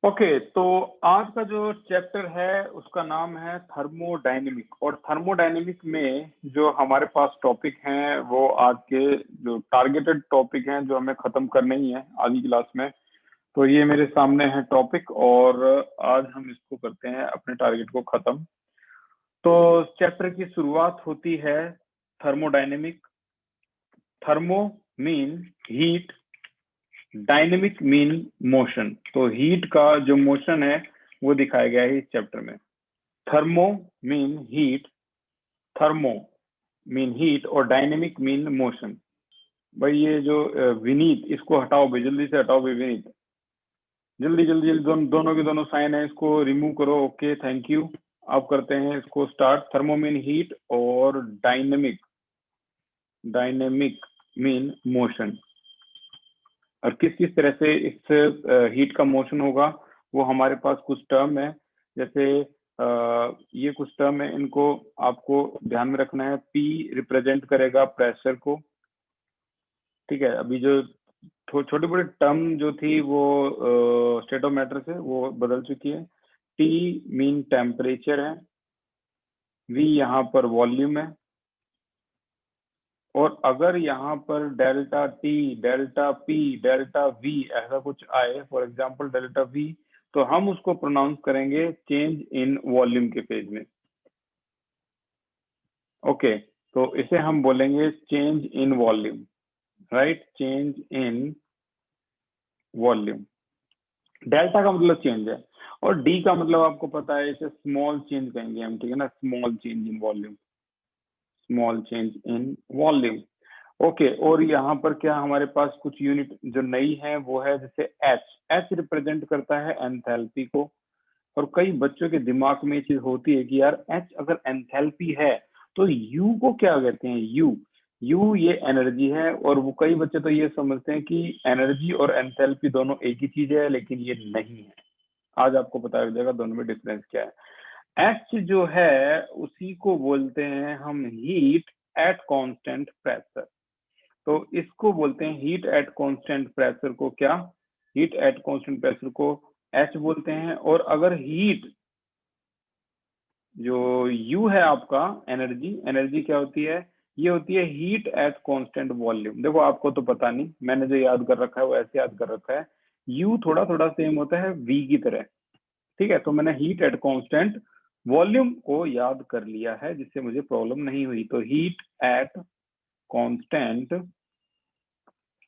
Okay, तो आज का जो चैप्टर है उसका नाम है थर्मोडायनेमिक। और थर्मोडायनेमिक में जो हमारे पास टॉपिक हैं वो आज के जो टारगेटेड टॉपिक हैं जो हमें खत्म करने ही है आज की क्लास में। तो ये मेरे सामने है टॉपिक और आज हम इसको करते हैं अपने टारगेट को खत्म। तो चैप्टर की शुरुआत होती है thermodynamic. Thermo mean heat, dynamic mean motion. तो हीट का जो मोशन है वो दिखाया गया है इस चैप्टर में। Thermo mean heat, thermo mean heat और डायनेमिक मीन मोशन। भाई ये जो विनीत, इसको हटाओ भाई, जल्दी से हटाओ भाई विनीत, जल्दी जल्दी जल्दी। दोनों के दोनों साइन है, इसको रिमूव करो। Okay, thank you. अब करते हैं इसको स्टार्ट। थर्मो मीन हीट और डायनेमिक, डायनेमिक मीन मोशन। और किस किस तरह से इस हीट का मोशन होगा वो हमारे पास कुछ टर्म है। जैसे ये कुछ टर्म है, इनको आपको ध्यान में रखना है। P रिप्रेजेंट करेगा प्रेशर को, ठीक है। अभी जो छोटी बड़ी टर्म जो थी वो स्टेट ऑफ मैटर से वो बदल चुकी है। T मीन टेम्परेचर है, V यहाँ पर वॉल्यूम है। और अगर यहाँ पर delta T, delta P, delta we ऐसा कुछ आए, फॉर एग्जांपल डेल्टा वी, तो हम उसको प्रोनाउंस करेंगे चेंज इन वॉल्यूम के पेज में। ओके, तो इसे हम बोलेंगे change in volume, right, change in volume. Delta का मतलब चेंज है और डी का मतलब आपको पता है, इसे स्मॉल चेंज कहेंगे हम, ठीक है ना, small change in volume, small change in volume. Okay, और यहाँ पर क्या हमारे पास कुछ यूनिट जो नई है वो है, जैसे एच। एच रिप्रेजेंट करता है एंथैल्पी को। और कई बच्चों के दिमाग में ये चीज होती है कि यार एच अगर एंथैल्पी है तो यू को क्या कहते हैं, यू। यू ये एनर्जी है। और वो कई बच्चे तो ये समझते हैं कि एनर्जी और एंथैल्पी दोनों एक ही चीज है, लेकिन ये नहीं है। आज आपको पता लग जाएगा दोनों में डिफरेंस क्या है। एच जो है उसी को बोलते हैं हम हीट एट कांस्टेंट प्रेशर। तो इसको बोलते हैं हीट एट कांस्टेंट प्रेशर को क्या, हीट एट कांस्टेंट प्रेशर को एच बोलते हैं। और अगर हीट जो यू है आपका, एनर्जी, एनर्जी क्या होती है, ये होती है हीट एट कांस्टेंट वॉल्यूम। देखो आपको तो पता नहीं, मैंने जो याद कर रखा है वो ऐसे याद कर रखा है। यू थोड़ा थोड़ा सेम होता है वी की तरह, ठीक है। तो मैंने हीट एट कांस्टेंट वॉल्यूम को याद कर लिया है, जिससे मुझे प्रॉब्लम नहीं हुई। तो heat at constant,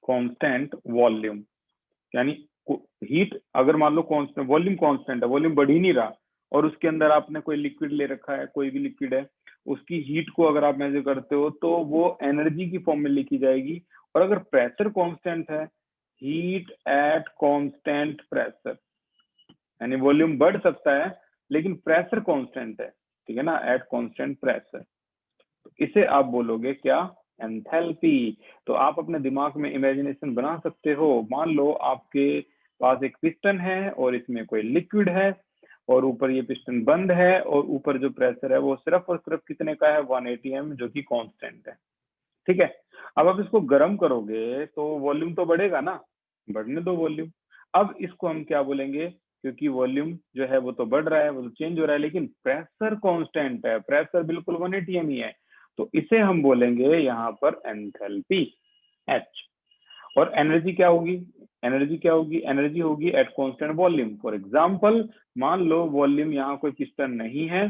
constant volume, यानी हीट अगर मान लो कांस्टेंट, वॉल्यूम कांस्टेंट है, वॉल्यूम बढ़ ही नहीं रहा, और उसके अंदर आपने कोई लिक्विड ले रखा है, कोई भी लिक्विड है, उसकी हीट को अगर आप मेजर करते हो तो वो एनर्जी की फॉर्म में लिखी जाएगी। और अगर प्रेशर कांस्टेंट है, हीट एट कांस्टेंट प्रेशर, यानी वॉल्यूम बढ़ सकता है लेकिन प्रेशर कांस्टेंट है, ठीक है ना, एट कांस्टेंट प्रेशर। इसे आप बोलोगे क्या, एंथैल्पी। तो आप अपने दिमाग में इमेजिनेशन बना सकते हो। मान लो आपके पास एक पिस्टन है और इसमें कोई लिक्विड है और ऊपर ये पिस्टन बंद है और ऊपर जो प्रेशर है वो सिर्फ और सिर्फ कितने का है, 180 एम, जो कि कांस्टेंट है, ठीक है। अब आप इसको गर्म करोगे तो वॉल्यूम तो बढ़ेगा ना, बढ़ने दो वॉल्यूम। अब इसको हम क्या बोलेंगे, क्योंकि वॉल्यूम जो है वो तो बढ़ रहा है, वो तो चेंज हो रहा है, लेकिन प्रेशर कांस्टेंट है, प्रेशर बिल्कुल 180 एम ही है, तो इसे हम बोलेंगे यहाँ पर एंथैल्पी, एच। और एनर्जी क्या होगी, एनर्जी क्या होगी, एनर्जी होगी at constant volume. For example मान लो वॉल्यूम यहाँ कोई पिस्टन नहीं है,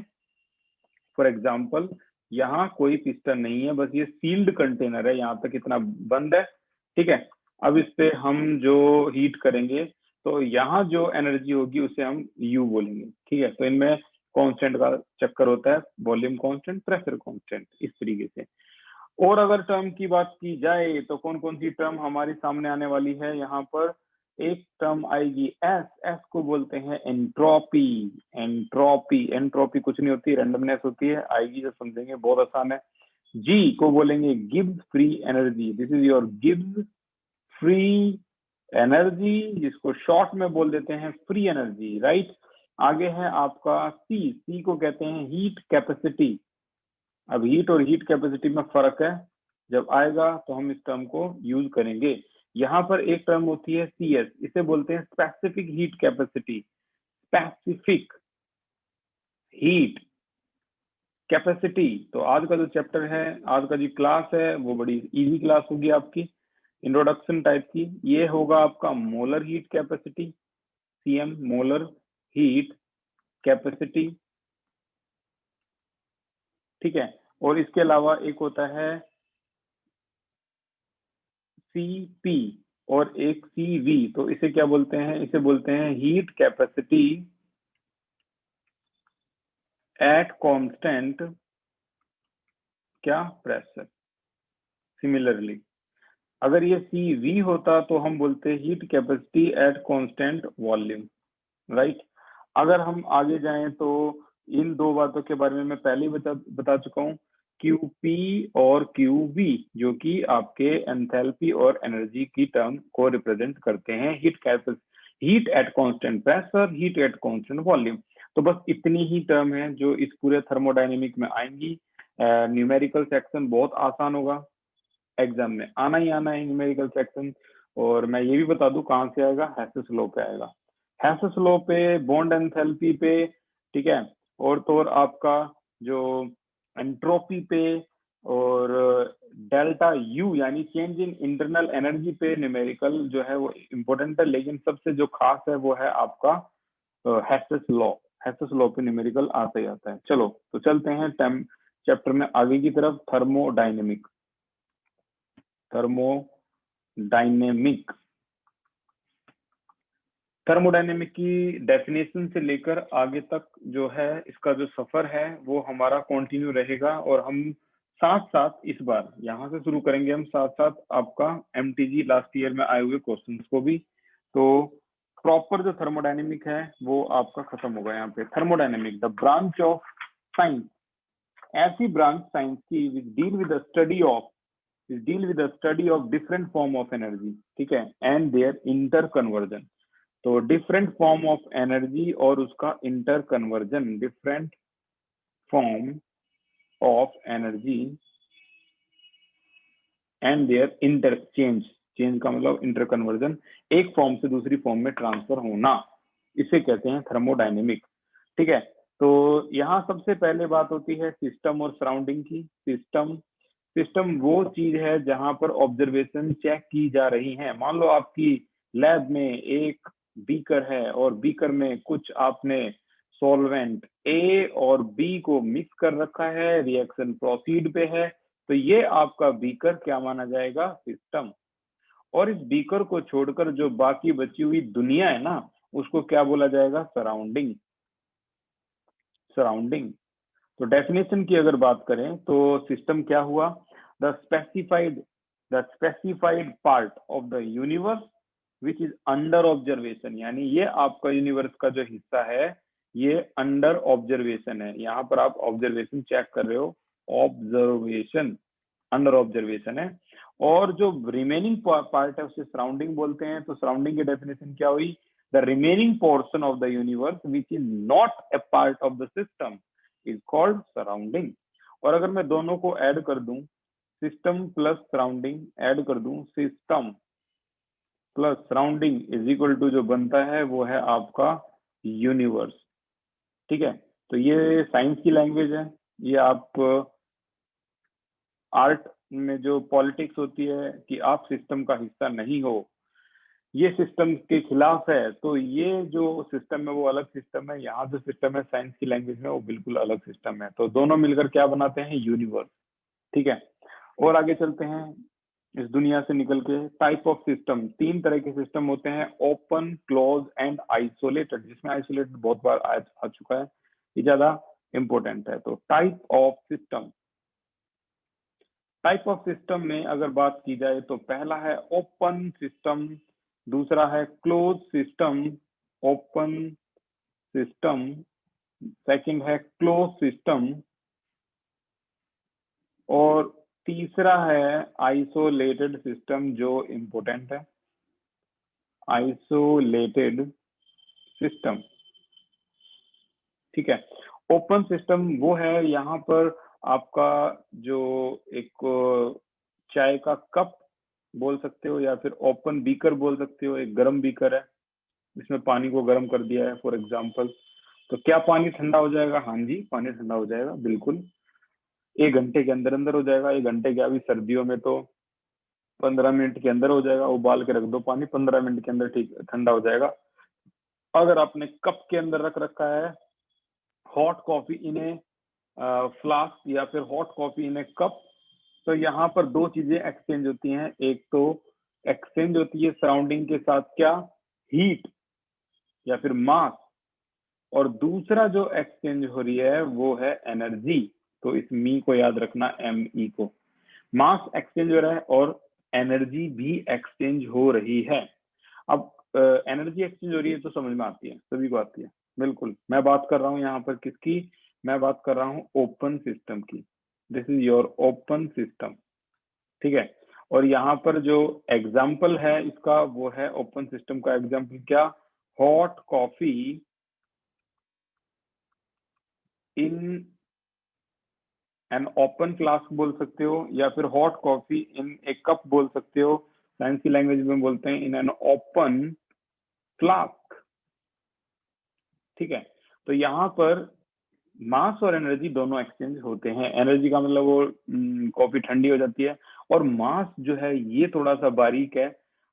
फॉर एग्जांपल यहाँ कोई पिस्टन नहीं है, बस ये सील्ड कंटेनर है, यहाँ तक इतना बंद है, ठीक है। अब इस पे हम जो हीट करेंगे तो यहाँ जो एनर्जी होगी उसे हम यू बोलेंगे, ठीक है। तो इनमें कांस्टेंट का चक्कर होता है, वॉल्यूम कांस्टेंट, प्रेशर कांस्टेंट, इस तरीके से। और अगर टर्म की बात की जाए तो कौन कौन सी टर्म हमारी सामने आने वाली है, यहाँ पर एक टर्म आएगी एस। एस को बोलते हैं एंट्रोपी। एंट्रोपी, एंट्रोपी कुछ नहीं होती, रैंडमनेस होती है, आएगी जब समझेंगे, बहुत आसान है। जी को बोलेंगे Gibbs free energy, this is your Gibbs free energy, जिसको शॉर्ट में बोल देते हैं फ्री एनर्जी, राइट। आगे है आपका सी। सी को कहते हैं हीट कैपेसिटी। अब हीट और हीट कैपेसिटी में फर्क है, जब आएगा तो हम इस टर्म को यूज करेंगे। यहाँ पर एक टर्म होती है सी एस, इसे बोलते हैं specific heat capacity. Specific heat capacity. तो आज का जो चैप्टर है, आज का जो क्लास है, वो बड़ी इजी क्लास होगी आपकी, इंट्रोडक्शन टाइप की। ये होगा आपका molar heat capacity, CM, molar heat capacity, ठीक है। और इसके अलावा एक होता है सीपी और एक सीवी। तो इसे क्या बोलते हैं? इसे बोलते हैं हीट कैपेसिटी एट कांस्टेंट क्या प्रेशर। सिमिलरली अगर ये सीवी होता तो हम बोलते heat capacity at constant volume, right. अगर हम आगे जाएं तो इन दो बातों के बारे में मैं पहले ही बता चुका हूं, QP और QV, जो कि आपके एंथैल्पी और एनर्जी की टर्म को रिप्रेजेंट करते हैं। Heat at constant pressure, heat at constant volume. तो बस इतनी ही टर्म है जो इस पूरे थर्मोडायनेमिक में आएंगी। न्यूमेरिकल सेक्शन बहुत आसान होगा, एग्जाम में आना ही आना है न्यूमेरिकल सेक्शन। और मैं ये भी बता दूं कहां से आएगा, हेसेस लॉ पे आएगा। हेसेस लॉ पे, बॉन्ड एंथैल्पी पे, ठीक है, और तो और आपका जो एंट्रोपी पे और डेल्टा यू यानी चेंज इन इंटरनल एनर्जी पे न्यूमेरिकल जो है वो इम्पोर्टेंट है। लेकिन सबसे जो खास है वो है आपका हेसेस लॉ। हेसेस लॉ पे न्यूमेरिकल आता ही आता है। चलो तो चलते हैं चैप्टर में आगे की तरफ, थर्मोडायनेमिक। थर्मोडायनेमिक थर्मोडायनेमिक की डेफिनेशन से लेकर आगे तक जो है इसका जो सफर है वो हमारा कंटिन्यू रहेगा। और हम साथ साथ इस बार यहाँ से शुरू करेंगे, हम साथ साथ आपका MTG लास्ट ईयर में आए हुए क्वेश्चंस को भी। तो प्रॉपर जो थर्मोडायनेमिक है वो आपका खत्म होगा यहाँ पे। Thermodynamic the branch of science, ऐसी ब्रांच साइंस की deal with the study of different form of energy, ठीक है, एंड देयर इंटर कन्वर्जन। तो डिफरेंट फॉर्म ऑफ एनर्जी और उसका interconversion, different form of energy and their interchange, change का मतलब inter conversion, एक form से दूसरी फॉर्म में ट्रांसफर होना, इसे कहते हैं थर्मोडायनेमिक, ठीक है। तो यहाँ सबसे पहले बात होती है सिस्टम और सराउंडिंग की। सिस्टम वो चीज है जहां पर ऑब्जर्वेशन चेक की जा रही है। मान लो आपकी लैब में एक बीकर है और बीकर में कुछ आपने सॉल्वेंट A और B को मिक्स कर रखा है, रिएक्शन प्रोसीड पे है, तो ये आपका बीकर क्या माना जाएगा? सिस्टम। और इस बीकर को छोड़कर जो बाकी बची हुई दुनिया है ना, उसको क्या बोला जाएगा? सराउंडिंग। तो डेफिनेशन की अगर बात करें तो सिस्टम क्या हुआ? The specified part of the universe which is under observation, यानी ये आपका यूनिवर्स का जो हिस्सा है ये अंडर ऑब्जर्वेशन है। यहाँ पर आप ऑब्जर्वेशन चेक कर रहे हो, ऑब्जर्वेशन अंडर ऑब्जर्वेशन है। और जो रिमेनिंग पार्ट है उसे सराउंडिंग बोलते हैं। तो सराउंडिंग की डेफिनेशन क्या हुई? The remaining portion of the universe which is not a part of the system is called surrounding. और अगर मैं दोनों को ऐड कर दूं, सिस्टम प्लस सराउंडिंग ऐड कर दूं, system plus surrounding is equal to जो बनता है वो है आपका यूनिवर्स, ठीक है। तो ये साइंस की लैंग्वेज है। ये आप आर्ट में जो पॉलिटिक्स होती है कि आप सिस्टम का हिस्सा नहीं हो, ये सिस्टम के खिलाफ है, तो ये जो सिस्टम है वो अलग सिस्टम है। यहाँ जो सिस्टम है साइंस की लैंग्वेज में वो बिल्कुल अलग सिस्टम है। तो दोनों मिलकर क्या बनाते हैं? यूनिवर्स, ठीक है। और आगे चलते हैं इस दुनिया से निकल के। टाइप ऑफ सिस्टम, तीन तरह के सिस्टम होते हैं, ओपन, क्लोज एंड आइसोलेटेड, जिसमें आइसोलेटेड बहुत बार आ चुका है, ये ज्यादा इंपॉर्टेंट है। तो टाइप ऑफ सिस्टम में अगर बात की जाए तो पहला है ओपन सिस्टम, दूसरा है close system, open system, second है क्लोज सिस्टम, और तीसरा है आइसोलेटेड सिस्टम, जो इंपॉर्टेंट है, आइसोलेटेड सिस्टम, ठीक है। ओपन सिस्टम वो है यहाँ पर आपका जो एक चाय का कप बोल सकते हो या फिर ओपन बीकर बोल सकते हो, एक गर्म बीकर है, इसमें पानी को गर्म कर दिया है फॉर एग्जाम्पल, तो क्या पानी ठंडा हो जाएगा? हाँ जी, पानी ठंडा हो जाएगा बिल्कुल, 1 घंटे के अंदर अंदर हो जाएगा। 1 घंटे क्या, अभी सर्दियों में तो 15 मिनट के अंदर हो जाएगा। उबाल के रख दो पानी, 15 मिनट के अंदर ठीक ठंडा हो जाएगा। अगर आपने कप के अंदर रख रखा है hot coffee in A flask या फिर hot coffee in A cup, तो यहाँ पर दो चीजें एक्सचेंज होती हैं। एक तो एक्सचेंज होती है सराउंडिंग के साथ क्या, हीट या फिर मास, और दूसरा जो एक्सचेंज हो रही है वो है एनर्जी। तो इस मी को याद रखना, एम ई को, मास एक्सचेंज हो रहा है और एनर्जी भी एक्सचेंज हो रही है। अब एनर्जी एक्सचेंज हो रही है तो समझ में आती है, सभी को आती है बिल्कुल। मैं बात कर रहा हूँ यहाँ पर किसकी, मैं बात कर रहा हूँ ओपन सिस्टम की। This is your open system, ठीक है। और यहाँ पर जो एग्जाम्पल है इसका वो है ओपन सिस्टम का एग्जाम्पल क्या, hot coffee in an open flask बोल सकते हो, या फिर hot coffee in A cup बोल सकते हो। साइंसी लैंग्वेज में बोलते हैं इन एन ओपन फ्लास्क, ठीक है। तो यहाँ पर मास और एनर्जी दोनों एक्सचेंज होते हैं। एनर्जी का मतलब वो कॉफी ठंडी हो जाती है, और मास जो है ये थोड़ा सा बारीक है।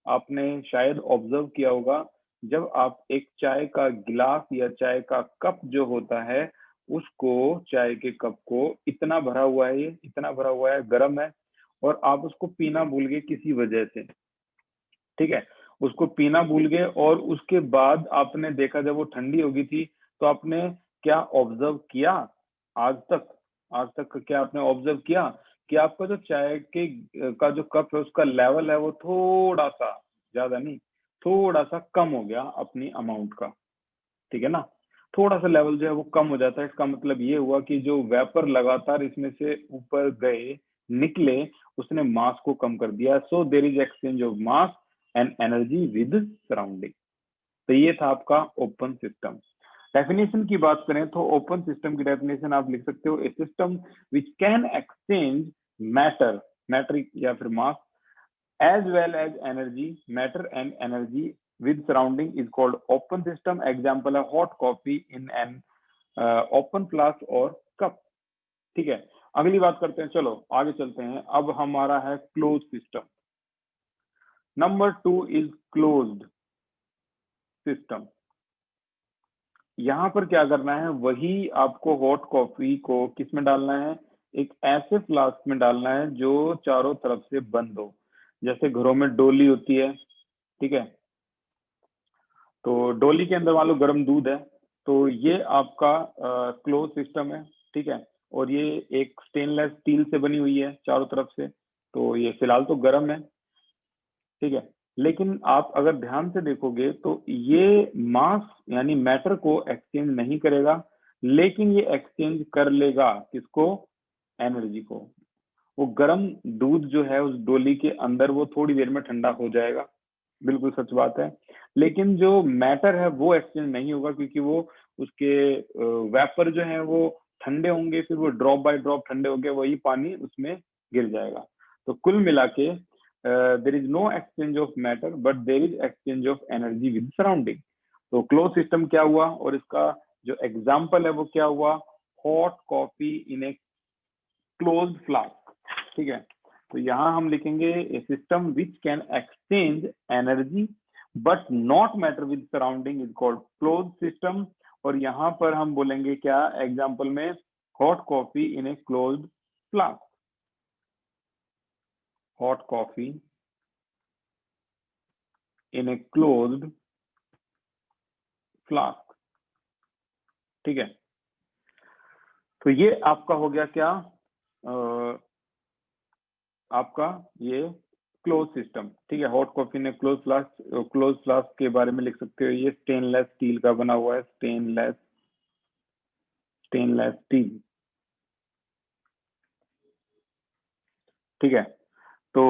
आपने शायद ऑब्जर्व किया होगा, जब आप एक चाय का गिलास या चाय का कप जो होता है उसको, चाय के कप को इतना भरा हुआ है, ये इतना भरा हुआ है, गर्म है, और आप उसको पीना भूल गए किसी वजह से, ठीक है। उसको पीना भूल गए और उसके बाद आपने देखा जब वो ठंडी हो गई थी, तो आपने क्या ऑब्जर्व किया? आज तक आज तक क्या आपने ऑब्जर्व किया कि आपका जो चाय के का जो कप है उसका लेवल है वो थोड़ा सा, ज्यादा नहीं, थोड़ा सा कम हो गया अपनी अमाउंट का, ठीक है ना। थोड़ा सा लेवल जो है वो कम हो जाता है। इसका मतलब ये हुआ कि जो वेपर लगातार इसमें से ऊपर गए, निकले, उसने मास को कम कर दिया। So there is exchange of mass and energy with surrounding. तो ये था आपका ओपन सिस्टम। डेफिनेशन की बात करें तो ओपन सिस्टम की डेफिनेशन आप लिख सकते हो, a system which can exchange matter, matter या फिर मास, as well as energy, matter and energy with surrounding is called open system. Example है hot coffee in an open flask or cup, ठीक है। अगली बात करते हैं, चलो आगे चलते हैं। अब हमारा है close system. Number 2 is closed system. यहाँ पर क्या करना है, वही आपको हॉट कॉफी को किस में डालना है, एक ऐसे फ्लास्क में डालना है जो चारों तरफ से बंद हो। जैसे घरों में डोली होती है, ठीक है, तो डोली के अंदर मान लो गर्म दूध है, तो ये आपका क्लोज सिस्टम है, ठीक है। और ये एक स्टेनलेस स्टील से बनी हुई है चारों तरफ से, तो ये फिलहाल तो गर्म है, ठीक है। लेकिन आप अगर ध्यान से देखोगे तो ये मास यानी मैटर को एक्सचेंज नहीं करेगा, लेकिन ये एक्सचेंज कर लेगा किसको, एनर्जी को। वो गर्म दूध जो है उस डोली के अंदर वो थोड़ी देर में ठंडा हो जाएगा, बिल्कुल सच बात है। लेकिन जो मैटर है वो एक्सचेंज नहीं होगा, क्योंकि वो उसके वेपर जो है वो ठंडे होंगे, फिर वो ड्रॉप बाय ड्रॉप ठंडे होंगे, वही पानी उसमें गिर जाएगा। तो कुल मिला के there is no exchange of matter but there is exchange of energy with surrounding. तो क्लोज सिस्टम क्या हुआ, और इसका जो एग्जाम्पल है वो क्या हुआ, hot coffee in a closed flask, ठीक है। तो यहाँ हम लिखेंगे a system which can exchange energy but not matter with surrounding is called close system. और यहाँ पर हम बोलेंगे क्या एग्जाम्पल में, hot coffee in a closed flask, hot coffee in a closed flask, ठीक है। तो ये आपका हो गया क्या, आपका ये क्लोज सिस्टम, ठीक है। हॉट कॉफी ने क्लोज फ्लास्क के बारे में लिख सकते हो, ये स्टेनलेस स्टील का बना हुआ है, स्टेनलेस स्टील, ठीक है। तो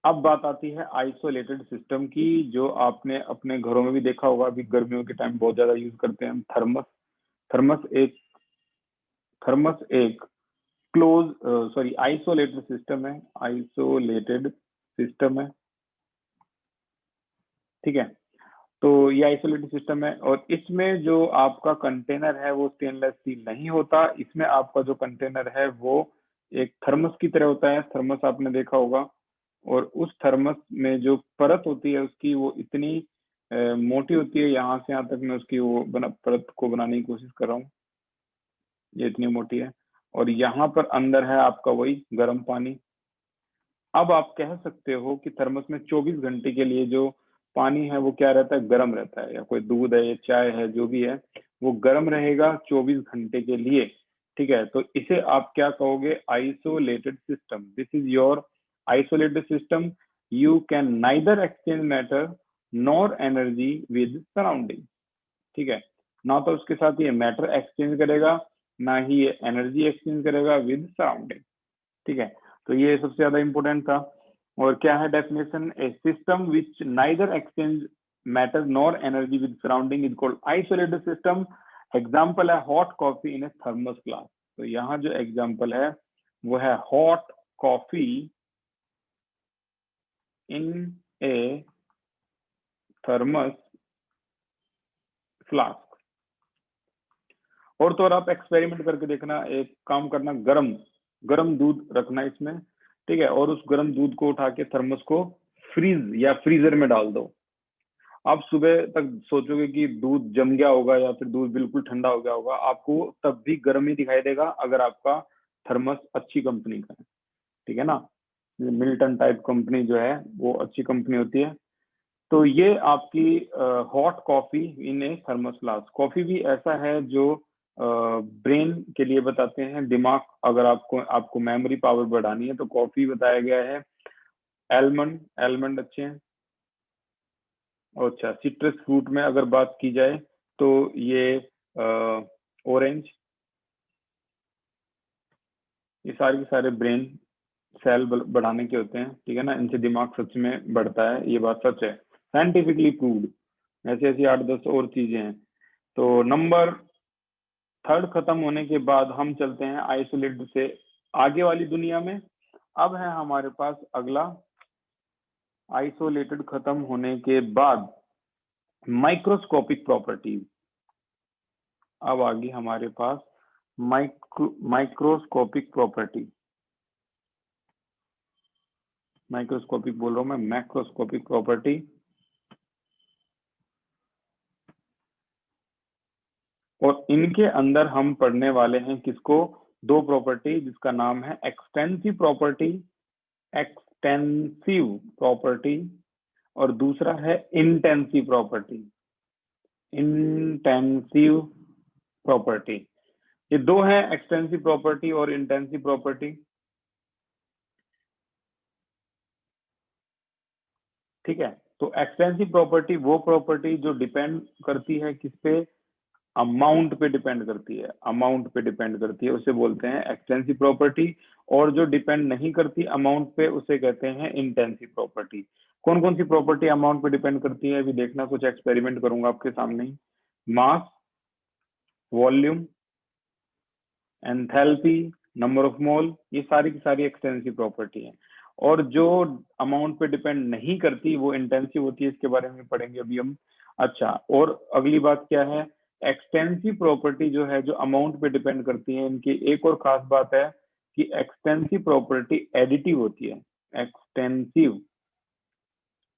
अब बात आती है आइसोलेटेड सिस्टम की, जो आपने अपने घरों में भी देखा होगा, अभी गर्मियों के टाइम बहुत ज्यादा यूज करते हैं हम, थर्मस। थर्मस एक क्लोज सॉरी आइसोलेटेड सिस्टम है, आइसोलेटेड सिस्टम है, ठीक है। तो ये आइसोलेटेड सिस्टम है। और इसमें जो आपका कंटेनर है वो स्टेनलेस स्टील नहीं होता, इसमें आपका जो कंटेनर है वो एक थर्मस की तरह होता है। थर्मस आपने देखा होगा, और उस थर्मस में जो परत होती है उसकी वो इतनी मोटी होती है, यहाँ से यहाँ तक मैं उसकी वो परत को बनाने की कोशिश कर रहा हूँ, ये इतनी मोटी है। और यहाँ पर अंदर है आपका वही गर्म पानी। अब आप कह सकते हो कि थर्मस में 24 घंटे के लिए जो पानी है वो क्या रहता है, गर्म रहता है, या कोई दूध है या चाय है जो भी है वो गर्म रहेगा 24 घंटे के लिए। ठीक है, तो इसे आप क्या कहोगे, isolated system. This is your isolated system. You can neither exchange matter nor energy with surrounding. ठीक है, ना तो उसके साथ ये मैटर एक्सचेंज करेगा, ना ही ये एनर्जी एक्सचेंज करेगा विद सराउंडिंग। ठीक है, तो ये सबसे ज्यादा इंपॉर्टेंट था। और क्या है definition, a system which neither exchange matter nor energy with surrounding is called isolated system. Example है hot coffee in a thermos glass. तो यहाँ जो एग्जाम्पल है वो है hot coffee in a thermos flask. और तो और आप एक्सपेरिमेंट करके देखना, एक काम करना, गरम गरम दूध रखना इसमें। ठीक है, और उस गरम दूध को उठा के थर्मस को फ्रीज या फ्रीजर में डाल दो। आप सुबह तक सोचोगे कि दूध जम गया होगा या फिर दूध बिल्कुल ठंडा हो गया होगा, आपको तब भी गर्म ही दिखाई देगा अगर आपका थर्मस अच्छी कंपनी का है। ठीक है ना, मिल्टन टाइप कंपनी जो है वो अच्छी कंपनी होती है। तो ये आपकी hot coffee in a thermos flask. Coffee भी ऐसा है जो ब्रेन के लिए बताते हैं, दिमाग, अगर आपको मेमोरी पावर बढ़ानी है तो कॉफी बताया गया है। एलमंड, एलमंड अच्छे हैं। अच्छा, सिट्रस फ्रूट में अगर बात की जाए तो ये ऑरेंज, ये सारे के सारे ब्रेन सेल बढ़ाने के होते हैं। ठीक है ना, इनसे दिमाग सच में बढ़ता है, ये बात सच है, साइंटिफिकली प्रूव्ड। ऐसी ऐसी 8-10 और चीजें हैं। तो नंबर थर्ड खत्म होने के बाद हम चलते हैं आइसोलेटेड से आगे वाली दुनिया में। अब है हमारे पास अगला, आइसोलेटेड खत्म होने के बाद माइक्रोस्कोपिक प्रॉपर्टीज। अब आ गई हमारे पास माइक्रोस्कोपिक प्रॉपर्टी। माइक्रोस्कोपिक बोल रहा हूं मैं, मैक्रोस्कोपिक प्रॉपर्टी। और इनके अंदर हम पढ़ने वाले हैं किसको, दो प्रॉपर्टी, जिसका नाम है एक्सटेंसिव प्रॉपर्टी, एक्सटेंसिव प्रॉपर्टी, और दूसरा है इंटेंसिव प्रॉपर्टी, इंटेंसिव प्रॉपर्टी। ये दो है, एक्सटेंसिव प्रॉपर्टी और इंटेंसिव प्रॉपर्टी। ठीक है, तो एक्सटेंसिव प्रॉपर्टी वो प्रॉपर्टी जो डिपेंड करती है किस पे, अमाउंट पे डिपेंड करती है, अमाउंट पे डिपेंड करती है, उसे बोलते हैं एक्सटेंसिव प्रॉपर्टी। और जो डिपेंड नहीं करती अमाउंट पे उसे कहते हैं इंटेंसिव प्रॉपर्टी। कौन कौन सी प्रॉपर्टी अमाउंट पे डिपेंड करती है, अभी देखना, कुछ एक्सपेरिमेंट करूंगा आपके सामने ही। Mass, volume, enthalpy, number of mole, ये सारी की सारी एक्सटेंसिव प्रॉपर्टी है। और जो अमाउंट पे डिपेंड नहीं करती वो इंटेंसिव होती है, इसके बारे में पढ़ेंगे अभी हम। अच्छा, और अगली बात क्या है, एक्सटेंसिव प्रॉपर्टी जो है, जो अमाउंट पे डिपेंड करती है, इनकी एक और खास बात है कि एक्सटेंसिव प्रॉपर्टी एडिटिव होती है। एक्सटेंसिव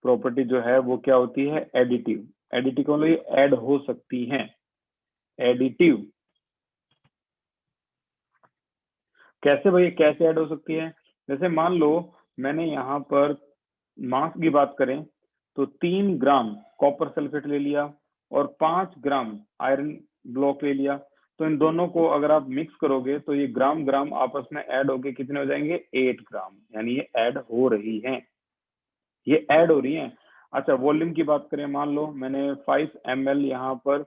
प्रॉपर्टी जो है वो क्या होती है, एडिटिव। एडिटिव को ऐड हो सकती है, एडिटिव। कैसे भाई, कैसे ऐड हो सकती है, जैसे मान लो मैंने यहाँ पर मास की बात करें तो 3 ग्राम कॉपर सल्फेट ले लिया और 5 ग्राम आयरन ब्लॉक ले लिया। तो इन दोनों को अगर आप मिक्स करोगे तो ये ग्राम ग्राम आपस में ऐड होके कितने हो जाएंगे, 8 ग्राम, यानी ये ऐड हो रही है, ये ऐड हो रही है। अच्छा, वॉल्यूम की बात करें, मान लो मैंने 5 ml यहाँ पर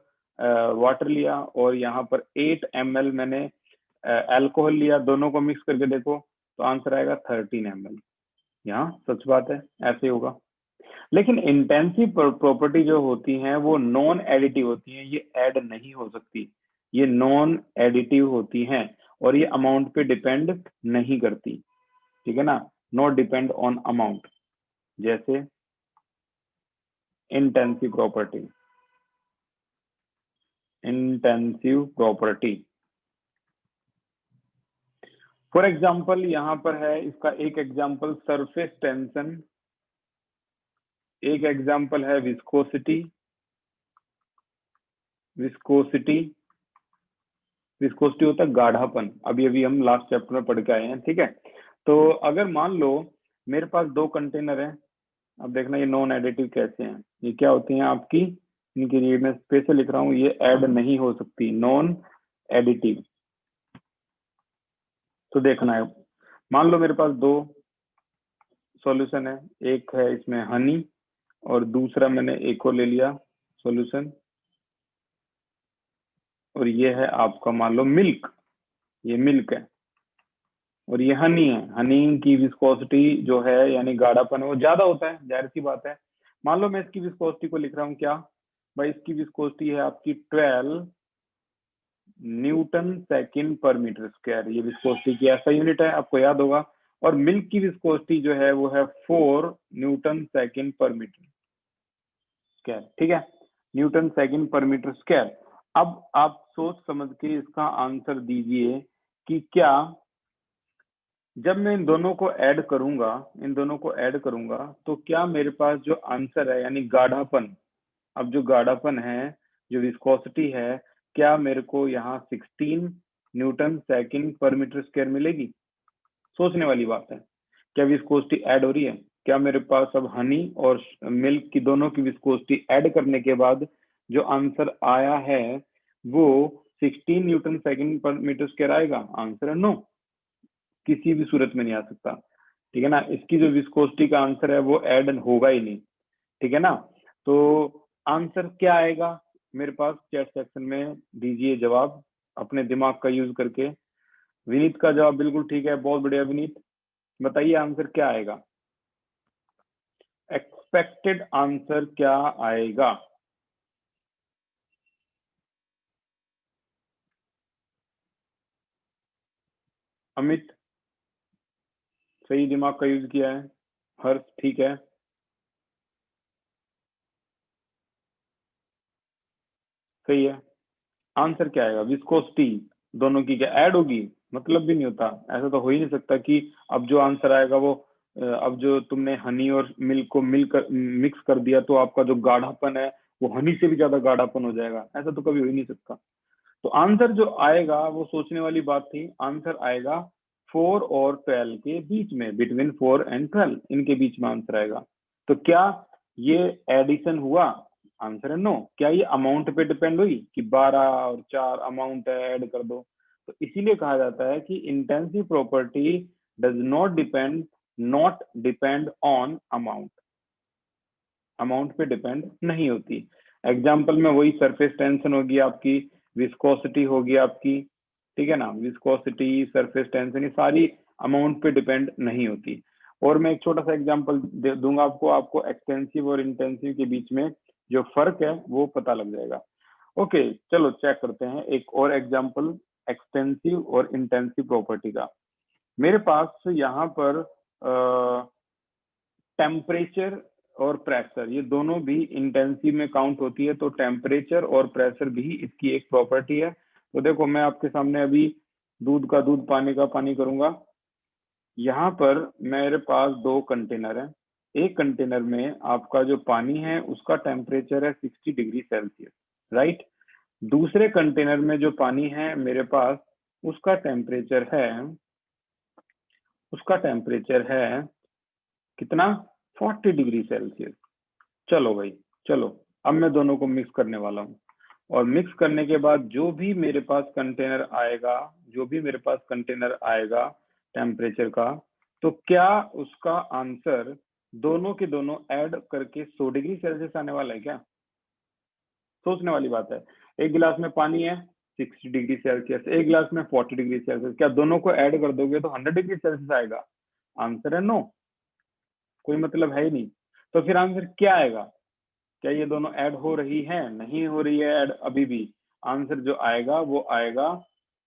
वाटर लिया और यहाँ पर 8 ml मैंने अल्कोहल लिया, दोनों को मिक्स करके देखो तो आंसर आएगा 13 ml। यहाँ सच बात है, ऐसे होगा। लेकिन इंटेंसिव प्रॉपर्टी जो होती हैं वो नॉन एडिटिव होती हैं, ये ऐड नहीं हो सकती, ये नॉन एडिटिव होती हैं और ये अमाउंट पे डिपेंड नहीं करती। ठीक है ना, नॉट डिपेंड ऑन अमाउंट। जैसे intensive property, intensive property. For example यहाँ पर है इसका एक एग्जाम्पल सरफेस टेंशन, एक एग्जाम्पल है विस्कोसिटी, विस्कोसिटी, विस्कोसिटी होता है गाढ़ापन, अभी अभी हम लास्ट चैप्टर में पढ़ के आए हैं, ठीक है। तो अगर मान लो मेरे पास दो कंटेनर है, अब देखना ये नॉन एडिटिव कैसे हैं, ये क्या होती हैं आपकी, इनके लिए मैं स्पेशल लिख रहा हूँ, ये ऐड नहीं हो सकती, नॉन एडिटिव। तो देखना है, मान लो मेरे पास दो सॉल्यूशन है, एक है इसमें हनी और दूसरा मैंने एक और ले लिया सॉल्यूशन, और ये है आपका मान लो मिल्क, ये मिल्क है और ये हनी है। हनी की विस्कोसिटी जो है यानी गाढ़ापन वो ज्यादा होता है, जाहिर सी बात है। मान लो मैं इसकी विस्कोसिटी को लिख रहा हूँ क्या भाई, इसकी विस्कोसिटी है आपकी 12 न्यूटन सेकंड पर मीटर स्क्वायर, ये विस्कोसिटी की ऐसा यूनिट है, आपको याद होगा। और मिल्क की विस्कोसिटी जो है वो है 4 न्यूटन सेकंड पर मीटर स्क्वायर, ठीक है, न्यूटन सेकंड पर मीटर स्क्वायर। अब आप सोच समझ के इसका आंसर दीजिए कि क्या जब मैं इन दोनों को ऐड करूंगा, इन दोनों को ऐड करूंगा तो क्या मेरे पास जो आंसर है यानी गाढ़ापन, अब जो गाढ़ापन है, जो विस्कोसिटी है, क्या मेरे को यहाँ 16 न्यूटन सेकंड पर मीटर स्क्वायर मिलेगी? सोचने वाली बात है। क्या विस्कोसिटी ऐड हो रही है? क्या मेरे पास अब हनी और मिल्क की दोनों की विस्कोसिटी ऐड करने के बाद जो आंसर आया है वो 16 न्यूटन सेकंड पर मीटर स्क्वायर आएगा? आंसर है नो, किसी भी सूरत में नहीं आ सकता, ठीक है ना। इसकी जो विस्कोसिटी का आंसर है वो ऐड होगा ही नहीं, ठीक है ना। तो आंसर क्या आएगा मेरे पास, चैट सेक्शन में दीजिए जवाब अपने दिमाग का यूज करके। विनीत का जवाब बिल्कुल ठीक है, बहुत बढ़िया विनीत, बताइए आंसर क्या आएगा, एक्सपेक्टेड आंसर क्या आएगा? अमित सही दिमाग का यूज किया है, हर्ष ठीक है, सही है। आंसर क्या आएगा, विस्कोसिटी दोनों की क्या ऐड होगी? मतलब भी नहीं होता, ऐसा तो हो ही नहीं सकता कि अब जो आंसर आएगा वो अब जो तुमने हनी और मिल्क को मिलकर मिक्स कर दिया तो आपका जो गाढ़ापन है वो हनी से भी ज्यादा गाढ़ापन हो जाएगा, ऐसा तो कभी हो ही नहीं सकता। तो आंसर जो आएगा वो सोचने वाली बात थी, आंसर आएगा 4 और 12 के बीच में, बिटवीन 4 एंड 12 इनके बीच में आंसर आएगा। तो क्या ये एडिशन हुआ? आंसर है नो। क्या ये अमाउंट पे डिपेंड हुई कि 12 और 4 अमाउंट है ऐड कर दो? तो इसीलिए कहा जाता है कि intensive property does not depend on amount, amount पे डिपेंड नहीं होती। एग्जाम्पल में वही सरफेस टेंशन होगी आपकी, विस्कोसिटी होगी आपकी, ठीक है ना, विस्कोसिटी, सरफेस टेंशन, ये सारी अमाउंट पे डिपेंड नहीं होती। और मैं एक छोटा सा एग्जांपल दूंगा आपको, आपको एक्सटेंसिव और इंटेंसिव के बीच में जो फर्क है वो पता लग जाएगा। ओके चलो चेक करते हैं एक और एग्जांपल एक्सटेंसिव और इंटेंसिव प्रॉपर्टी का। मेरे पास यहाँ पर टेम्परेचर और प्रेशर ये दोनों भी इंटेंसिव में काउंट होती है, तो टेम्परेचर और प्रेशर भी इसकी एक प्रॉपर्टी है। तो देखो मैं आपके सामने अभी दूध का दूध, पानी का पानी करूंगा। यहाँ पर मेरे पास दो कंटेनर है, एक कंटेनर में आपका जो पानी है उसका टेम्परेचर है 60 डिग्री सेल्सियस, राइट। दूसरे कंटेनर में जो पानी है मेरे पास उसका टेम्परेचर है कितना, 40 डिग्री सेल्सियस। चलो भाई चलो, अब मैं दोनों को मिक्स करने वाला हूँ, और मिक्स करने के बाद जो भी मेरे पास कंटेनर आएगा, जो भी मेरे पास कंटेनर आएगा टेम्परेचर का, तो क्या उसका आंसर दोनों के दोनों ऐड करके 100 डिग्री सेल्सियस आने वाला है क्या? सोचने वाली बात है। एक गिलास में पानी है 60 डिग्री सेल्सियस, एक गिलास में 40 डिग्री सेल्सियस, क्या दोनों को ऐड कर दोगे तो 100 डिग्री सेल्सियस आएगा? आंसर है नो, कोई मतलब है ही नहीं। तो फिर आंसर क्या आएगा? क्या ये दोनों ऐड हो रही है? नहीं हो रही है ऐड अभी भी। आंसर जो आएगा वो आएगा,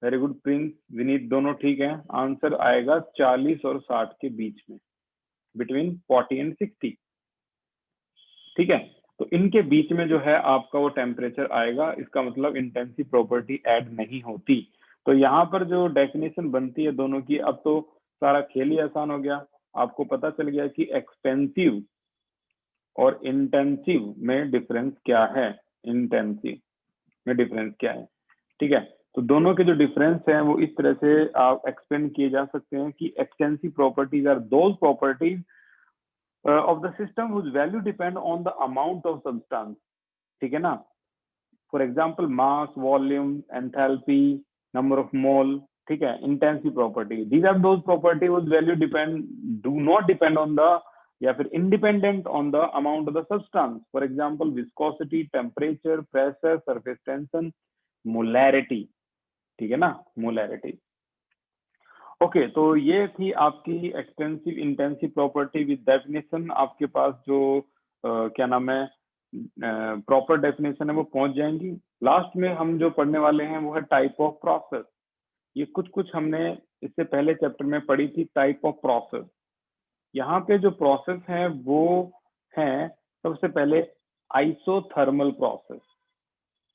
वेरी गुड प्रिंस, विनीत दोनों ठीक है, आंसर आएगा 40 और 60 के बीच में, बिटवीन 40 एंड 60, ठीक है। तो इनके बीच में जो है आपका वो टेम्परेचर आएगा, इसका मतलब इंटेंसिव प्रॉपर्टी ऐड नहीं होती। तो यहाँ पर जो डेफिनेशन बनती है दोनों की, अब तो सारा खेल ही आसान हो गया, आपको पता चल गया कि एक्सपेंसिव और इंटेंसिव में डिफरेंस क्या है, इंटेंसिव में डिफरेंस क्या है। ठीक है, तो दोनों के जो डिफरेंस हैं वो इस तरह से आप एक्सप्लेन किए जा सकते हैं कि extensive properties are those properties of the system whose value depend on the amount of substance, ठीक है ना। For example mass, volume, enthalpy, number of mole, ठीक है, intensive property, these are those property whose value depend do not depend on the या फिर independent on the amount of the substance, for example viscosity, temperature, pressure, surface tension, molarity, ठीक है ना, molarity। Okay तो ये थी आपकी extensive intensive property with definition. आपके पास जो क्या नाम है प्रॉपर डेफिनेशन है वो पहुंच जाएंगी। लास्ट में हम जो पढ़ने वाले हैं वो है टाइप ऑफ प्रोसेस। ये कुछ हमने इससे पहले चैप्टर में पढ़ी थी, टाइप ऑफ प्रोसेस। यहाँ पे जो प्रोसेस है वो है सबसे पहले आइसोथर्मल प्रोसेस,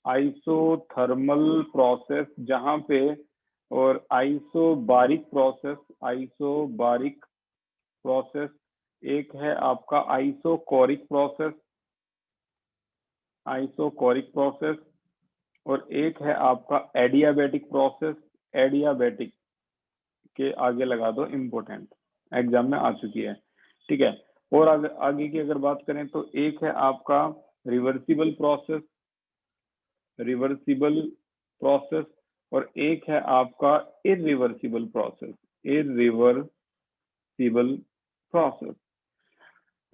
आइसोथर्मल प्रोसेस जहाँ पे, और आइसोबारिक प्रोसेस, आइसोबारिक प्रोसेस, एक है आपका आइसोकोरिक प्रोसेस, आइसोकोरिक प्रोसेस, और एक है आपका एडियाबैटिक प्रोसेस। एडियाबैटिक के आगे लगा दो इम्पोर्टेंट, एग्जाम में आ चुकी है, ठीक है। और आगे की अगर बात करें तो एक है आपका रिवर्सिबल प्रोसेस, रिवर्सिबल प्रोसेस, और एक है आपका irreversible process, irreversible process.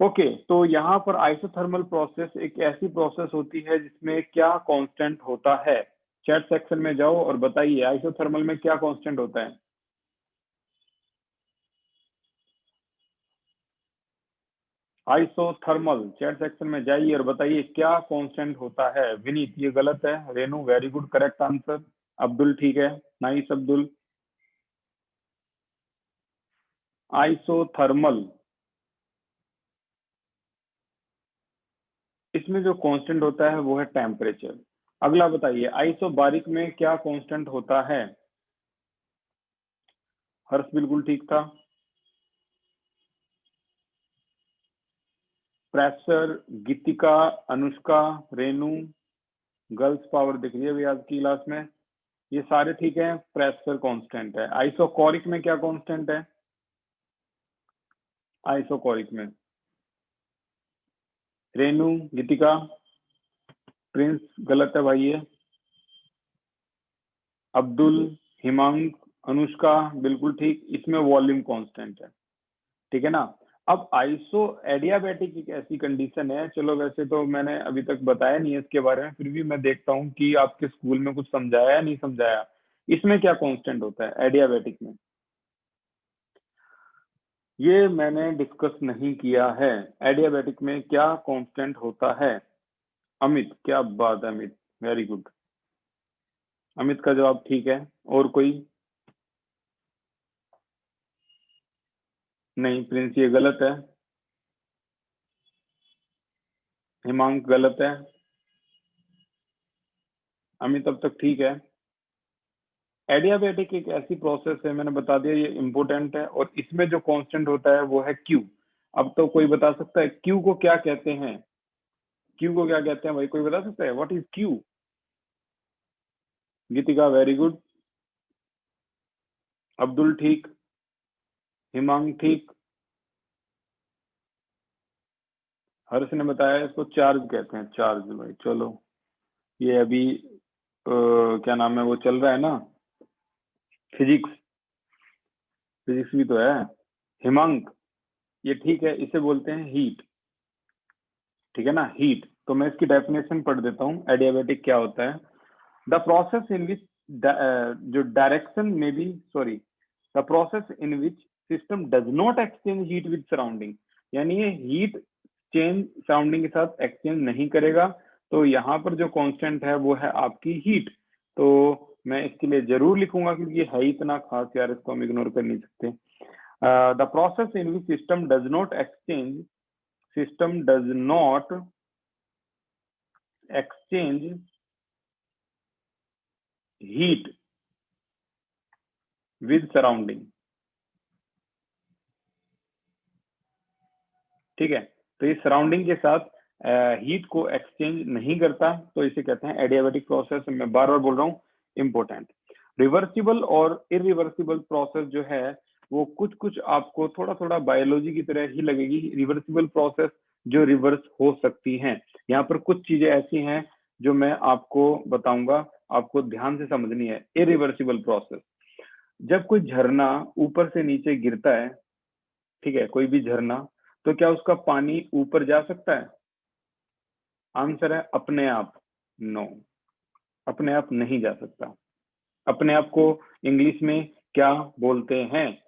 Okay तो यहाँ पर आइसोथर्मल प्रोसेस एक ऐसी प्रोसेस होती है जिसमें क्या कांस्टेंट होता है। चैट सेक्शन में जाओ और बताइए आइसोथर्मल में क्या कांस्टेंट होता है। आइसोथर्मल चैट सेक्शन में जाइए और बताइए क्या कांस्टेंट होता है। विनीत ये गलत है, Renu very good correct answer, Abdul ठीक है, नाइस अब्दुल। आइसोथर्मल, इसमें जो कांस्टेंट होता है वो है टेम्परेचर। अगला बताइए आइसोबारिक में क्या कांस्टेंट होता है। हर्ष बिल्कुल ठीक था। प्रेशर, गीतिका, अनुष्का, रेनू, गर्ल्स पावर दिख रही है अभी आज की क्लास में, ये सारे ठीक है। प्रेशर कांस्टेंट है। आइसोकोरिक में क्या कांस्टेंट है। आइसोकोरिक में रेनू, गीतिका, प्रिंस गलत है भाई ये, अब्दुल, हिमांक, अनुष्का बिल्कुल ठीक। इसमें वॉल्यूम कांस्टेंट है, ठीक है ना। अब आइसो एडियाबैटिक एक ऐसी कंडीशन है, चलो वैसे तो मैंने अभी तक बताया नहीं है इसके बारे में, फिर भी मैं देखता हूँ कि आपके स्कूल में कुछ समझाया या नहीं समझाया। इसमें क्या कांस्टेंट होता है एडियाबैटिक में, ये मैंने डिस्कस नहीं किया है। एडियाबैटिक में क्या कांस्टेंट होता है। अमित, क्या बात है अमित, वेरी गुड, अमित का जवाब ठीक है। और कोई नहीं, प्रिंस ये गलत है, हिमांक गलत है, अमित अब तक ठीक है। एडियाबैटिक एक ऐसी प्रोसेस है, मैंने बता दिया ये इंपॉर्टेंट है, और इसमें जो कांस्टेंट होता है वो है क्यू। अब तो कोई बता सकता है क्यू को क्या कहते हैं, क्यू को क्या कहते हैं भाई, कोई बता सकता है what is Q. Geetika very good, Abdul ठीक, हिमांग ठीक, हर्ष ने बताया इसको चार्ज कहते हैं, चार्ज भाई। चलो ये अभी क्या नाम है वो चल रहा है ना, फिजिक्स, फिजिक्स भी तो है। हिमांक ये ठीक है, इसे बोलते हैं हीट, ठीक है ना, हीट। तो मैं इसकी डेफिनेशन पढ़ देता हूँ एडियाबैटिक क्या होता है। द प्रोसेस इन विच जो डायरेक्शन में भी sorry the process in which system does not exchange heat with surrounding, यानी ये हीट चेंज सराउंडिंग के साथ एक्सचेंज नहीं करेगा। तो यहाँ पर जो कांस्टेंट है वो है आपकी हीट। तो मैं इसके लिए जरूर लिखूंगा क्योंकि ये है इतना खास यार, इसको हम इग्नोर कर नहीं सकते। The process in which system does not exchange, system does not exchange heat with surrounding. ठीक है, तो ये सराउंडिंग के साथ हीट को एक्सचेंज नहीं करता, तो इसे कहते हैं एडियाबैटिक प्रोसेस। मैं बार बार बोल रहा हूँ, इंपॉर्टेंट। रिवर्सिबल और इरिवर्सिबल प्रोसेस जो है वो कुछ कुछ आपको थोड़ा थोड़ा बायोलॉजी की तरह ही लगेगी। रिवर्सिबल प्रोसेस जो रिवर्स हो सकती हैं, यहाँ पर कुछ चीजें ऐसी हैं जो मैं आपको बताऊंगा, आपको ध्यान से समझनी है। इरिवर्सिबल प्रोसेस, जब कोई झरना ऊपर से नीचे गिरता है, ठीक है, कोई भी झरना, तो क्या उसका पानी ऊपर जा सकता है? आंसर है अपने आप, नो, अपने आप नहीं जा सकता। अपने आप को इंग्लिश में क्या बोलते हैं?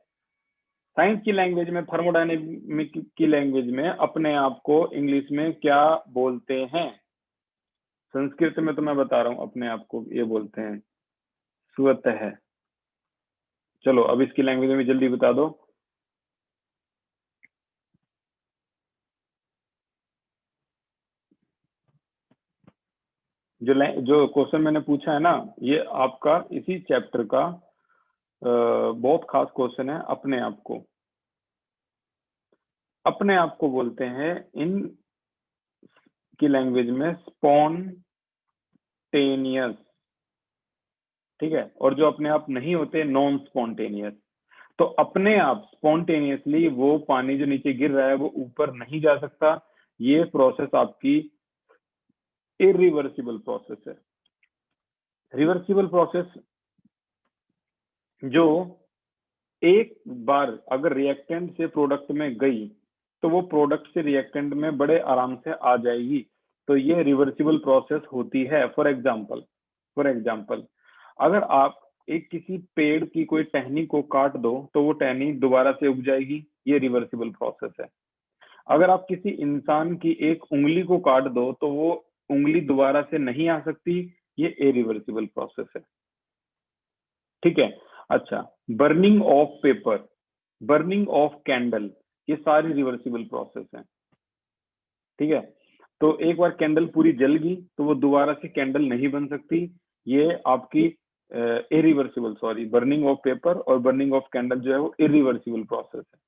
साइंस की लैंग्वेज में, थर्मोडायनेमिक की लैंग्वेज में अपने आप को इंग्लिश में क्या बोलते हैं? संस्कृत में तो मैं बता रहा हूं, अपने आप को ये बोलते हैं स्वतः। चलो अब इसकी लैंग्वेज में जल्दी बता दो। जो क्वेश्चन मैंने पूछा है ना, ये आपका इसी चैप्टर का बहुत खास क्वेश्चन है। अपने आप को, अपने आप को बोलते हैं इन की लैंग्वेज में स्पॉन्टेनियस। ठीक है, और जो अपने आप नहीं होते नॉन स्पॉन्टेनियस। तो अपने आप स्पॉन्टेनियसली वो पानी जो नीचे गिर रहा है वो ऊपर नहीं जा सकता। ये प्रोसेस आपकी इरिवर्सिबल प्रोसेस है। रिवर्सिबल प्रोसेस जो एक बार अगर रिएक्टेंट से प्रोडक्ट में गई तो वो प्रोडक्ट से रिएक्टेंट में बड़े आराम से आ जाएगी, तो ये रिवर्सिबल प्रोसेस होती है। फॉर एग्जाम्पल अगर आप एक किसी पेड़ की कोई टहनी को काट दो तो वो टहनी दोबारा से उग जाएगी, ये रिवर्सिबल प्रोसेस है। अगर आप किसी इंसान की एक उंगली को काट दो तो वो उंगली दोबारा से नहीं आ सकती, ये इरिवर्सिबल प्रोसेस है। ठीक है, अच्छा, burning of paper, burning of candle, ये सारी रिवर्सिबल प्रोसेस है। ठीक है, तो एक बार कैंडल पूरी जल गई तो वो दोबारा से कैंडल नहीं बन सकती, ये आपकी irreversible, sorry, burning of paper और बर्निंग ऑफ कैंडल जो है वो इरिवर्सिबल प्रोसेस है।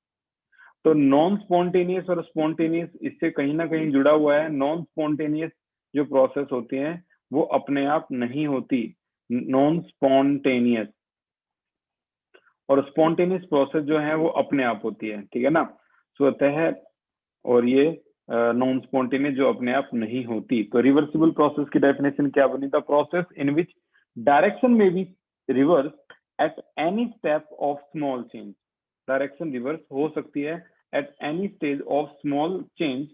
तो नॉन स्पॉन्टेनियस और स्पॉन्टेनियस इससे कहीं ना कहीं जुड़ा हुआ है। नॉन स्पॉन्टेनियस जो प्रोसेस होती हैं वो अपने आप नहीं होती, नॉन स्पॉन्टेनियस, और स्पॉन्टेनियस प्रोसेस जो है वो अपने आप होती है। ठीक है ना, स्वतः, और ये नॉन स्पॉन्टेनियस जो अपने आप नहीं होती। तो रिवर्सिबल प्रोसेस की डेफिनेशन क्या बनी? The process in which direction may be reverse at any step of small change. Direction reverse हो सकती है at any stage of small change,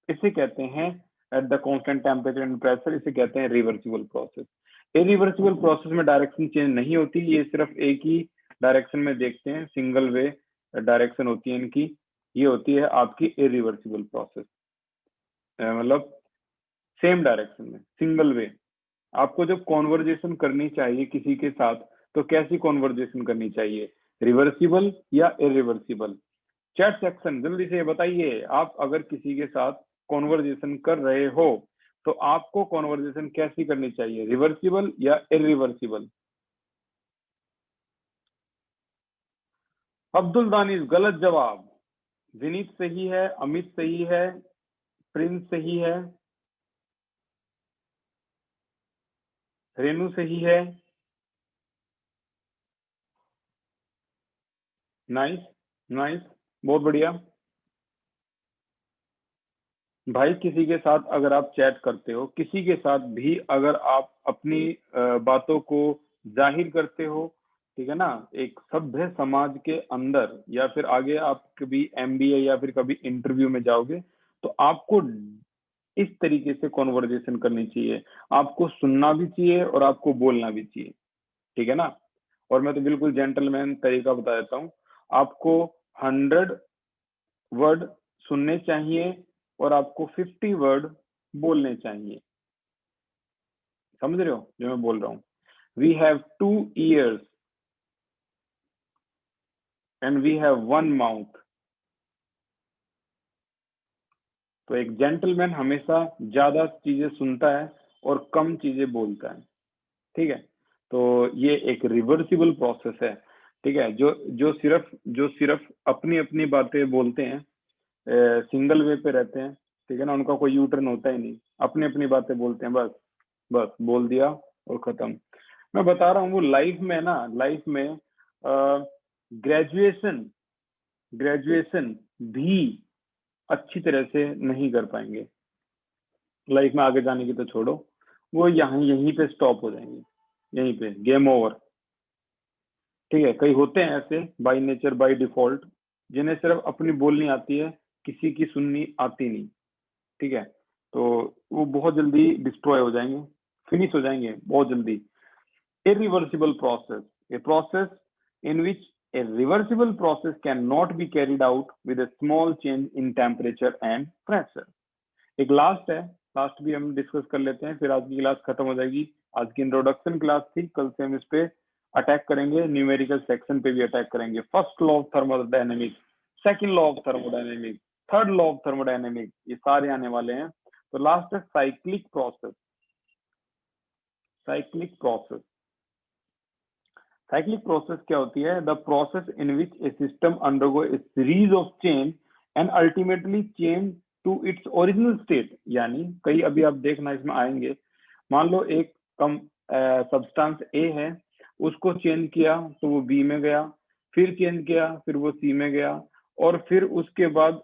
इसे कहते हैं at the constant temperature and pressure, इसे कहते हैं रिवर्सिबल प्रोसेस। इरिवर्सिबल प्रोसेस में डायरेक्शन चेंज नहीं होती, ये सिर्फ एक ही डायरेक्शन में देखते हैं, सिंगल वे डायरेक्शन होती है इनकी, ये होती है आपकी इरिवर्सिबल प्रोसेस। मतलब सेम डायरेक्शन में, सिंगल वे। आपको जब कॉन्वर्जेशन करनी चाहिए किसी के साथ तो कैसी कॉन्वर्जेशन करनी चाहिए, रिवर्सिबल या इरिवर्सिबल? चैट सेक्शन जल्दी से बताइए, आप अगर किसी के साथ कॉन्वर्जेशन कर रहे हो तो आपको कॉन्वर्जेशन कैसी करनी चाहिए, रिवर्सिबल या इरिवर्सिबल? अब्दुल दानिश गलत जवाब। विनीत सही है, अमित सही है, प्रिंस सही है, रेनू सही है। नाइस, नाइस, बहुत बढ़िया। भाई किसी के साथ अगर आप चैट करते हो, किसी के साथ भी अगर आप अपनी बातों को जाहिर करते हो, ठीक है ना, एक सभ्य समाज के अंदर, या फिर आगे आप कभी एमबीए या फिर कभी इंटरव्यू में जाओगे, तो आपको इस तरीके से कॉन्वर्जेशन करनी चाहिए। आपको सुनना भी चाहिए और आपको बोलना भी चाहिए। ठीक है ना, और मैं तो बिल्कुल जेंटलमैन तरीका बता देता हूँ। आपको 100 वर्ड सुनने चाहिए और आपको 50 वर्ड बोलने चाहिए। समझ रहे हो जो मैं बोल रहा हूँ? We have 2 ears and we have 1 mouth। तो एक जेंटलमैन हमेशा ज्यादा चीजें सुनता है और कम चीजें बोलता है, ठीक है। तो ये एक रिवर्सिबल प्रोसेस है, ठीक है। जो सिर्फ अपनी अपनी बातें बोलते हैं, सिंगल वे पे रहते हैं, ठीक है ना, उनका कोई यू टर्न होता ही नहीं, अपनी अपनी बातें बोलते हैं, बस बस बोल दिया और खत्म। मैं बता रहा हूँ वो लाइफ में ना, लाइफ में ग्रेजुएशन ग्रेजुएशन भी अच्छी तरह से नहीं कर पाएंगे, लाइफ में आगे जाने की तो छोड़ो, वो यहीं पे स्टॉप हो जाएंगे, यहीं पे गेम ओवर, ठीक है। कई होते हैं ऐसे बाय नेचर बाय डिफॉल्ट, जिन्हें सिर्फ अपनी बोलनी आती है, किसी की सुननी आती नहीं, ठीक है। तो वो बहुत जल्दी डिस्ट्रॉय हो जाएंगे, फिनिश हो जाएंगे बहुत जल्दी। irreversible process, a process in which a reversible process cannot be carried out with a small change in temperature and pressure। एक लास्ट है, लास्ट भी हम डिस्कस कर लेते हैं, फिर आज की क्लास खत्म हो जाएगी। आज की इंट्रोडक्शन क्लास थी, कल से हम इस पे अटैक करेंगे, न्यूमेरिकल सेक्शन पे भी अटैक करेंगे। First law of thermodynamics, second law of thermodynamics, third law of thermodynamics, ये सारे आने वाले हैं। तो लास्ट है cyclic process. Cyclic process, cyclic process क्या होती है? The process in which a system undergo a series of change and ultimately change to its original state. यानी कई अभी आप देखना इसमें आएंगे, मान लो एक कम सब्सटेंस ए है, उसको चेंज किया तो वो बी में गया, फिर चेंज किया फिर वो सी में गया, और फिर उसके बाद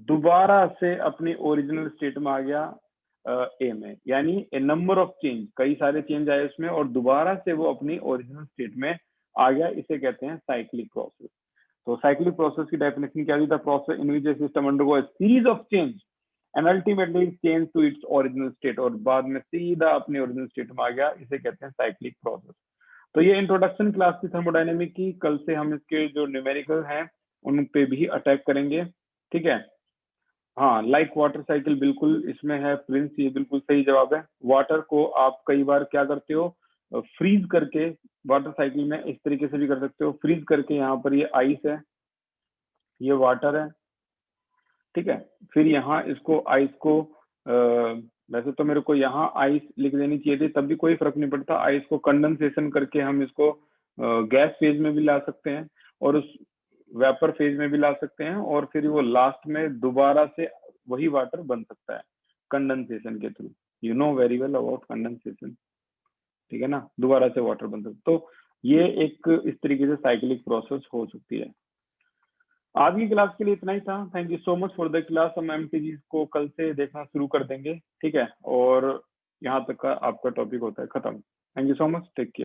दोबारा से अपनी ओरिजिनल स्टेट में आ गया ए में। यानी ए नंबर ऑफ चेंज, कई सारे चेंज आए उसमें और दोबारा से वो अपनी ओरिजिनल स्टेट में आ गया, इसे कहते हैं साइक्लिक प्रोसेस। तो साइक्लिक प्रोसेस की डेफिनेशन क्या है? The process in which a system undergo a series of change and ultimately change to its original state, और बाद में सीधा अपनी ओरिजिनल स्टेट में आ गया, इसे कहते हैं साइक्लिक प्रोसेस। तो ये इंट्रोडक्शन क्लास थी थर्मोडायनेमिक की। कल से हम इसके जो न्यूमेरिकल हैं उन पे भी अटैक करेंगे, ठीक है। हाँ, लाइक वाटर साइकिल बिल्कुल इसमें है प्रिंस, ये बिल्कुल सही जवाब है। वाटर को आप कई बार क्या करते हो, फ्रीज करके, वाटर साइकिल में इस तरीके से भी कर सकते हो, फ्रीज करके, यहाँ पर ये आइस है, ये वाटर है, ठीक है। फिर यहाँ इसको आइस को वैसे तो मेरे को यहाँ आइस लिख देनी चाहिए थी, तब भी कोई फर्क नहीं पड़ता। आइस को कंडेंसेशन करके हम इसको गैस फेज में भी ला सकते हैं और उस वेपर फेज में भी ला सकते हैं, और फिर वो लास्ट में दोबारा से वही वाटर बन सकता है कंडेंसेशन के through. You know very well about condensation, ठीक है ना, दोबारा से वाटर बन सकता है। तो ये एक इस तरीके से साइक्लिक प्रोसेस हो सकती है। आज की क्लास के लिए इतना ही था। Thank you so much for the class. हम एमसीजी को कल से देखना शुरू कर देंगे, ठीक है, और यहाँ तक का आपका टॉपिक होता है खत्म। Thank you so much, take care.